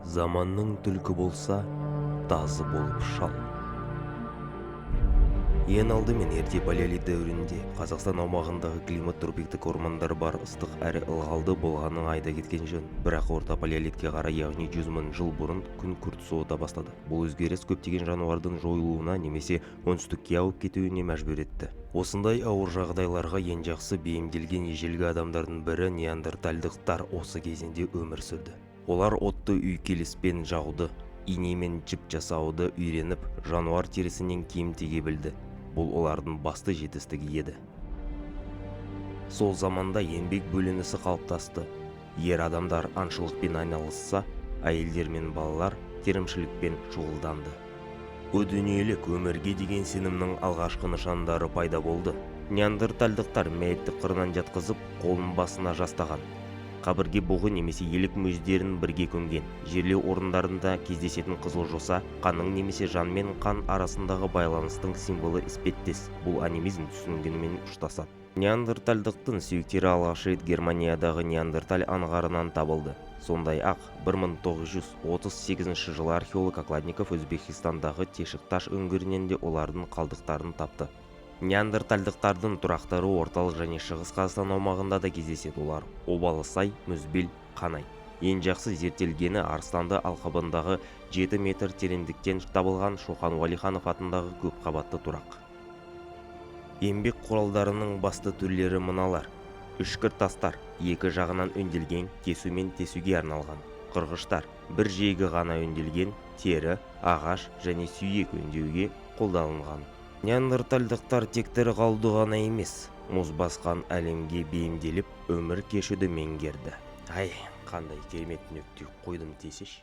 Заманның түлкі болса, тазы болып шал. Ең алдымен ерте палеолит дәуірінде Қазақстан аумағындағы климат тропиктік ормандар бар ыстық әрі ылғалды болғанын айда кеткен жөн. Бірақ орта палеолитке қарай, яғни 100 мың жыл бұрын күн күрт суыта бастады. Бұл өзгеріс көптеген жануардың жойылуына немесе оңтүстікке ауып кетуіне мәжбүр етті. Осындай ауыр жағдайларға ең жақсы бейімделген ежелгі адамдардың бірі неандертальдықтар осы кезеңде өмір сүрді. Олар отты үйкеліспен жағуды, инемен жіп жасауды үйреніп, жануар терісінен киім тіге білді. Бұл олардың басты жетістігі еді. Сол заманда еңбек бөлінісі қалыптасты. Ер адамдар аңшылықпен айналысса, әйелдер мен балалар терімшілікпен шұғылданды. Дүниелік өмірге деген сенімнің алғашқы нышандары пайда болды. Неандертальдықтар мәйітті қырынан жатқызып, қолын басына жастаған. Қабірге бұғы немесе елік мүйіздерін бірге көмген. Жерлеу орындарында кездесетін қызыл жоса, қанның немесе жан мен қан арасындағы байланыстың символы іспеттес. Бұл анимизм түсінігімен ұштасады. Неандертальдықтың сүйектері алғаш рет Германиядағы Неандерталь аңғарынан табылды. Сондай-ақ 1938 жылы археолог Окладников Өзбекстандағы Тешікташ өңірінен де олардың қалдықтарын тапты. Неандертальдықтардың тұрақтары орталық және шығыс Қазақстан аумағында да кездеседі. Олар Обалысай, Мүзбел, Қанай. Ең жақсы зерттелгені Арыстанды алқабындағы 7 метр тереңдіктен табылған Шоқан Уәлиханов атындағы көп қабатты тұрақ. Еңбек құралдарының басты түрлері мыналар: үшкір тастар, екі жағынан өнделген, кесу мен тесуге арналған; қырғыштар, бір жегі ғана өнделген, тері, ағаш және сүйек өңдеуге қолданылған. Неандертальдықтар тек тірі қалуды ғана емес, мұз басқан әлемге бейімделіп, өмір кешуді меңгерді. Қандай керемет нүкте қойдым десеш.